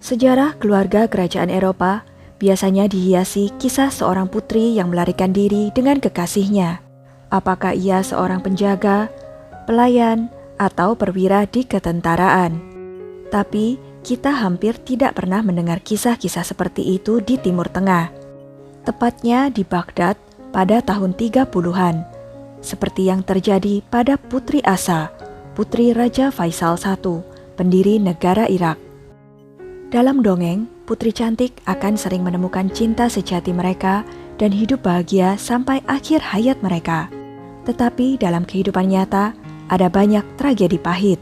Sejarah keluarga kerajaan Eropa biasanya dihiasi kisah seorang putri yang melarikan diri dengan kekasihnya. Apakah ia seorang penjaga, pelayan, atau perwira di ketentaraan? Tapi kita hampir tidak pernah mendengar kisah-kisah seperti itu di Timur Tengah. Tepatnya di Baghdad pada tahun 30-an, seperti yang terjadi pada Putri Asa, putri Raja Faisal I, pendiri negara Irak. Dalam dongeng, putri cantik akan sering menemukan cinta sejati mereka dan hidup bahagia sampai akhir hayat mereka. Tetapi dalam kehidupan nyata, ada banyak tragedi pahit.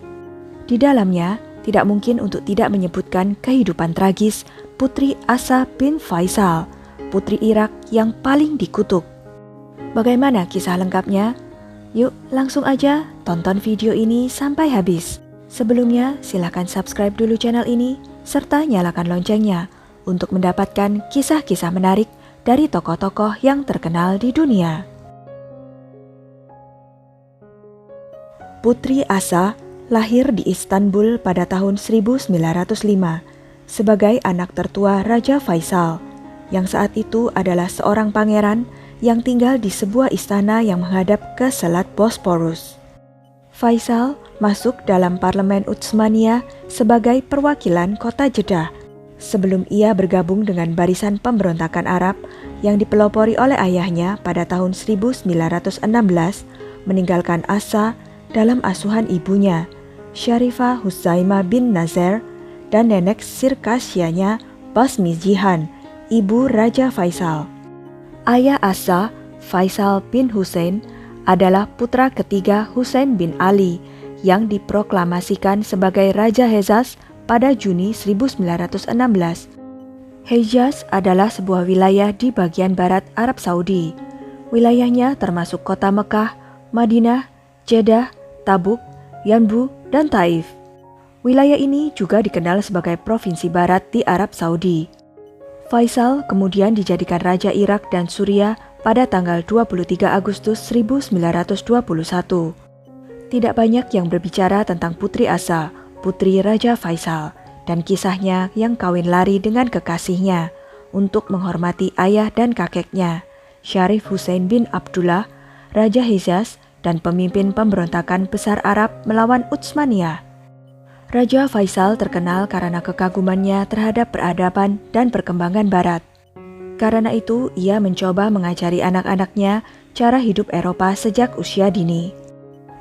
Di dalamnya, tidak mungkin untuk tidak menyebutkan kehidupan tragis Putri Asa bin Faisal, putri Irak yang paling dikutuk. Bagaimana kisah lengkapnya? Yuk langsung aja tonton video ini sampai habis. Sebelumnya, silakan subscribe dulu channel ini, serta nyalakan loncengnya untuk mendapatkan kisah-kisah menarik dari tokoh-tokoh yang terkenal di dunia. Putri Asa lahir di Istanbul pada tahun 1905 sebagai anak tertua Raja Faisal, yang saat itu adalah seorang pangeran yang tinggal di sebuah istana yang menghadap ke Selat Bosporus. Faisal masuk dalam parlemen Utsmaniyah sebagai perwakilan kota Jeddah sebelum ia bergabung dengan barisan pemberontakan Arab yang dipelopori oleh ayahnya pada tahun 1916, meninggalkan Asa dalam asuhan ibunya, Syarifah Huzaimah bin Nasir, dan nenek Sirkasyanya Basmi Jihan, ibu Raja Faisal. Ayah Asa, Faisal bin Hussein, adalah putra ketiga Husain bin Ali yang diproklamasikan sebagai Raja Hejaz pada Juni 1916. Hejaz adalah sebuah wilayah di bagian barat Arab Saudi. Wilayahnya termasuk kota Mekah, Madinah, Jeddah, Tabuk, Yanbu, dan Taif. Wilayah ini juga dikenal sebagai provinsi barat di Arab Saudi. Faisal kemudian dijadikan Raja Irak dan Suriah pada tanggal 23 Agustus 1921. Tidak banyak yang berbicara tentang Putri Asa, putri Raja Faisal, dan kisahnya yang kawin lari dengan kekasihnya untuk menghormati ayah dan kakeknya, Syarif Hussein bin Abdullah, Raja Hejaz dan pemimpin pemberontakan besar Arab melawan Utsmaniyah. Raja Faisal terkenal karena kekagumannya terhadap peradaban dan perkembangan barat. Karena itu, ia mencoba mengajari anak-anaknya cara hidup Eropa sejak usia dini.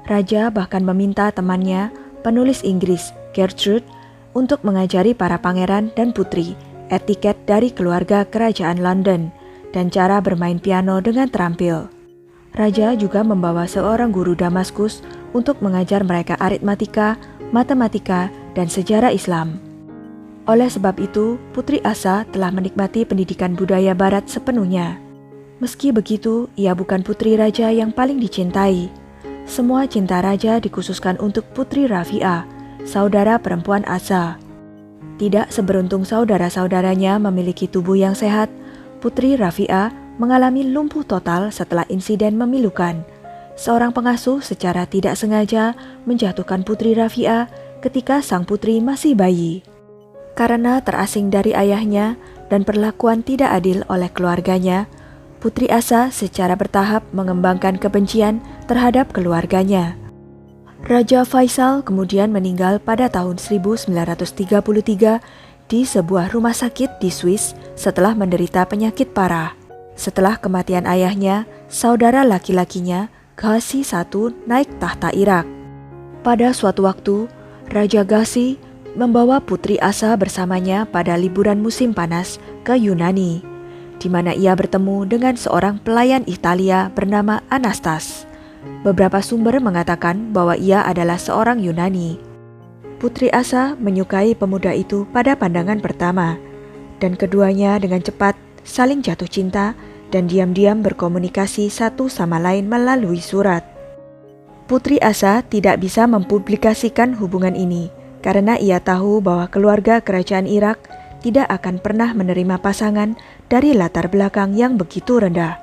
Raja bahkan meminta temannya, penulis Inggris Gertrude, untuk mengajari para pangeran dan putri etiket dari keluarga kerajaan London dan cara bermain piano dengan terampil. Raja juga membawa seorang guru Damaskus untuk mengajar mereka aritmatika, matematika, dan sejarah Islam. Oleh sebab itu, Putri Asa telah menikmati pendidikan budaya barat sepenuhnya. Meski begitu, ia bukan putri raja yang paling dicintai. Semua cinta raja dikhususkan untuk Putri Rafi'ah, saudara perempuan Asa. Tidak seberuntung saudara-saudaranya memiliki tubuh yang sehat, Putri Rafi'ah mengalami lumpuh total setelah insiden memilukan. Seorang pengasuh secara tidak sengaja menjatuhkan Putri Rafi'ah ketika sang putri masih bayi. Karena terasing dari ayahnya dan perlakuan tidak adil oleh keluarganya, Putri Asa secara bertahap mengembangkan kebencian terhadap keluarganya. Raja Faisal kemudian meninggal pada tahun 1933 di sebuah rumah sakit di Swiss setelah menderita penyakit parah. Setelah kematian ayahnya, saudara laki-lakinya, Ghazi I, naik tahta Irak. Pada suatu waktu, Raja Ghazi membawa Putri Asa bersamanya pada liburan musim panas ke Yunani, di mana ia bertemu dengan seorang pelayan Italia bernama Anastas. Beberapa sumber mengatakan bahwa ia adalah seorang Yunani. Putri Asa menyukai pemuda itu pada pandangan pertama, dan keduanya dengan cepat saling jatuh cinta dan diam-diam berkomunikasi satu sama lain melalui surat. Putri Asa tidak bisa mempublikasikan hubungan ini, karena ia tahu bahwa keluarga kerajaan Irak tidak akan pernah menerima pasangan dari latar belakang yang begitu rendah.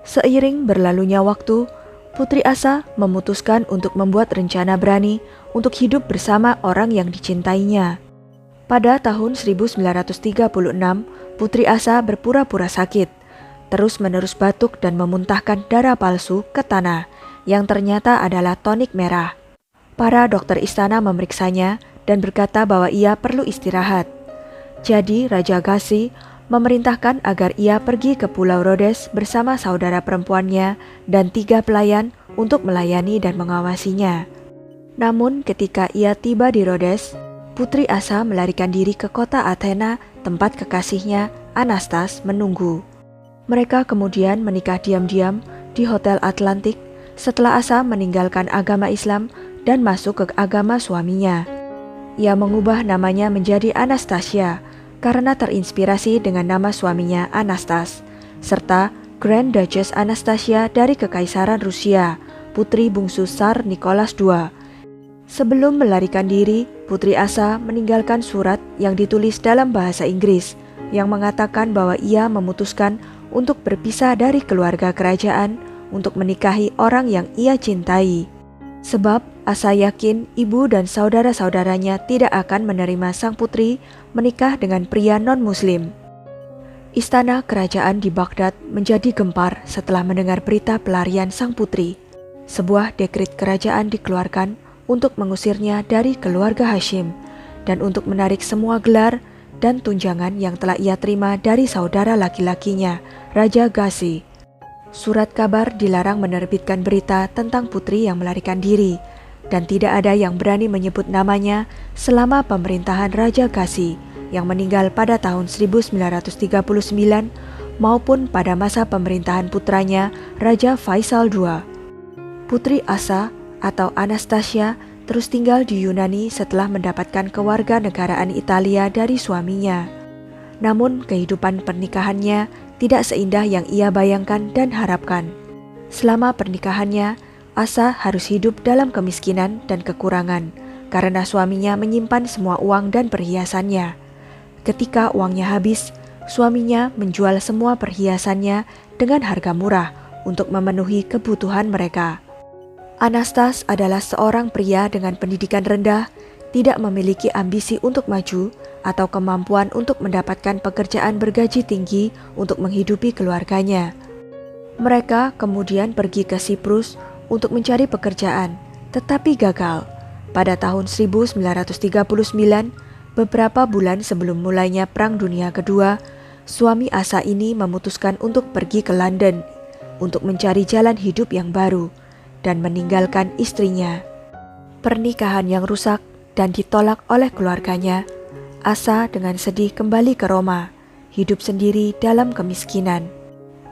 Seiring berlalunya waktu, Putri Asa memutuskan untuk membuat rencana berani untuk hidup bersama orang yang dicintainya. Pada tahun 1936, Putri Asa berpura-pura sakit, terus-menerus batuk dan memuntahkan darah palsu ke tanah, yang ternyata adalah tonik merah. Para dokter istana memeriksanya dan berkata bahwa ia perlu istirahat. Jadi Raja Ghazi memerintahkan agar ia pergi ke Pulau Rhodes bersama saudara perempuannya dan 3 pelayan untuk melayani dan mengawasinya. Namun ketika ia tiba di Rhodes, Putri Asa melarikan diri ke kota Athena, tempat kekasihnya Anastas menunggu. Mereka kemudian menikah diam-diam di Hotel Atlantik setelah Asa meninggalkan agama Islam dan masuk ke agama suaminya. Ia mengubah namanya menjadi Anastasia karena terinspirasi dengan nama suaminya Anastas, serta Grand Duchess Anastasia dari Kekaisaran Rusia, putri bungsu Tsar Nicholas II. Sebelum melarikan diri, Putri Asa meninggalkan surat yang ditulis dalam bahasa Inggris yang mengatakan bahwa ia memutuskan untuk berpisah dari keluarga kerajaan untuk menikahi orang yang ia cintai. Sebab Asa yakin ibu dan saudara-saudaranya tidak akan menerima sang putri menikah dengan pria non-muslim. Istana kerajaan di Baghdad menjadi gempar setelah mendengar berita pelarian sang putri. Sebuah dekret kerajaan dikeluarkan untuk mengusirnya dari keluarga Hashim dan untuk menarik semua gelar dan tunjangan yang telah ia terima dari saudara laki-lakinya, Raja Ghazi. Surat kabar dilarang menerbitkan berita tentang putri yang melarikan diri dan tidak ada yang berani menyebut namanya selama pemerintahan Raja Ghazi yang meninggal pada tahun 1939 maupun pada masa pemerintahan putranya Raja Faisal II. Putri Asa atau Anastasia terus tinggal di Yunani setelah mendapatkan kewarganegaraan Italia dari suaminya. Namun kehidupan pernikahannya tidak seindah yang ia bayangkan dan harapkan. Selama pernikahannya, Asa harus hidup dalam kemiskinan dan kekurangan karena suaminya menyimpan semua uang dan perhiasannya. Ketika uangnya habis, suaminya menjual semua perhiasannya dengan harga murah untuk memenuhi kebutuhan mereka. Anastas adalah seorang pria dengan pendidikan rendah, tidak memiliki ambisi untuk maju atau kemampuan untuk mendapatkan pekerjaan bergaji tinggi untuk menghidupi keluarganya. Mereka kemudian pergi ke Siprus untuk mencari pekerjaan, tetapi gagal. Pada tahun 1939, beberapa bulan sebelum mulainya Perang Dunia Kedua, suami Asa ini memutuskan untuk pergi ke London untuk mencari jalan hidup yang baru dan meninggalkan istrinya. Pernikahan yang rusak dan ditolak oleh keluarganya, Asa dengan sedih kembali ke Roma, hidup sendiri dalam kemiskinan.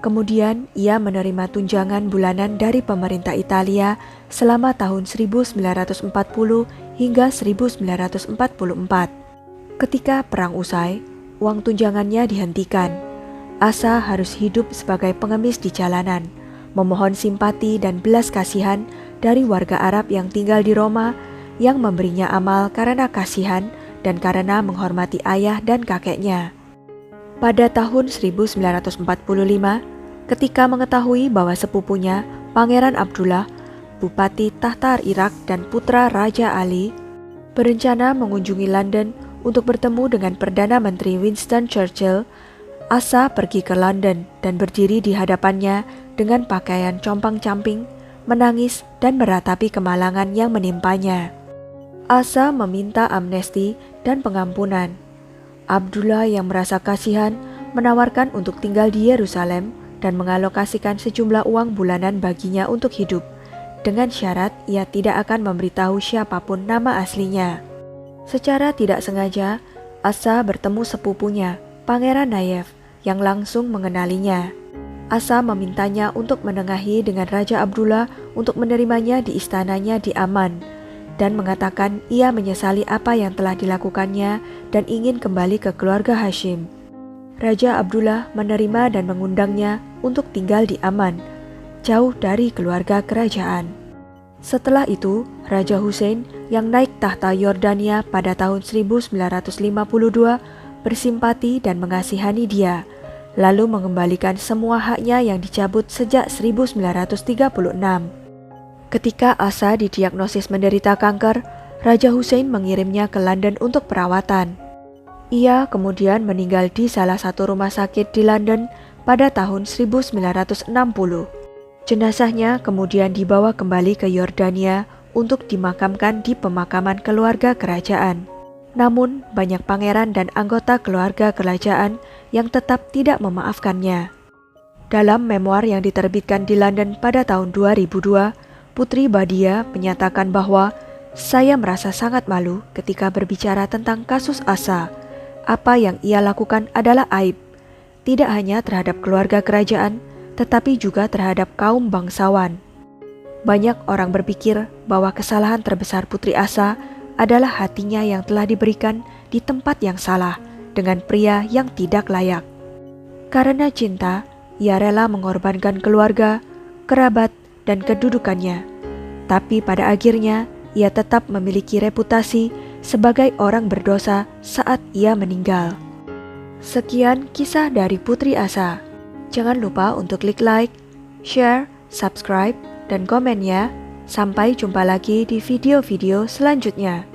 Kemudian ia menerima tunjangan bulanan dari pemerintah Italia selama tahun 1940 hingga 1944. Ketika perang usai, uang tunjangannya dihentikan. Asa harus hidup sebagai pengemis di jalanan, memohon simpati dan belas kasihan dari warga Arab yang tinggal di Roma yang memberinya amal karena kasihan dan karena menghormati ayah dan kakeknya. Pada tahun 1945, ketika mengetahui bahwa sepupunya, Pangeran Abdullah, Bupati Tahtar Irak dan putra Raja Ali, berencana mengunjungi London untuk bertemu dengan Perdana Menteri Winston Churchill, Asa pergi ke London dan berdiri di hadapannya dengan pakaian compang-camping, menangis dan meratapi kemalangan yang menimpanya. Asa meminta amnesti dan pengampunan. Abdullah yang merasa kasihan menawarkan untuk tinggal di Yerusalem dan mengalokasikan sejumlah uang bulanan baginya untuk hidup, dengan syarat ia tidak akan memberitahu siapapun nama aslinya. Secara tidak sengaja, Asa bertemu sepupunya, Pangeran Nayef, yang langsung mengenalinya. Asa memintanya untuk menengahi dengan Raja Abdullah untuk menerimanya di istananya di Aman, dan mengatakan ia menyesali apa yang telah dilakukannya dan ingin kembali ke keluarga Hashim. Raja Abdullah menerima dan mengundangnya untuk tinggal di Aman, jauh dari keluarga kerajaan. Setelah itu, Raja Hussein yang naik tahta Yordania pada tahun 1952 bersimpati dan mengasihani dia, lalu mengembalikan semua haknya yang dicabut sejak 1936. Ketika Asa didiagnosis menderita kanker, Raja Hussein mengirimnya ke London untuk perawatan. Ia kemudian meninggal di salah satu rumah sakit di London pada tahun 1960. Jenazahnya kemudian dibawa kembali ke Yordania untuk dimakamkan di pemakaman keluarga kerajaan. Namun, banyak pangeran dan anggota keluarga kerajaan yang tetap tidak memaafkannya. Dalam memoir yang diterbitkan di London pada tahun 2002, Putri Badia menyatakan bahwa saya merasa sangat malu ketika berbicara tentang kasus Asa. Apa yang ia lakukan adalah aib, tidak hanya terhadap keluarga kerajaan, tetapi juga terhadap kaum bangsawan. Banyak orang berpikir bahwa kesalahan terbesar Putri Asa adalah hatinya yang telah diberikan di tempat yang salah dengan pria yang tidak layak. Karena cinta, ia rela mengorbankan keluarga, kerabat, dan kedudukannya. Tapi pada akhirnya, ia tetap memiliki reputasi sebagai orang berdosa saat ia meninggal. Sekian kisah dari Putri Asa. Jangan lupa untuk klik like, share, subscribe, dan komen ya. Sampai jumpa lagi di video-video selanjutnya.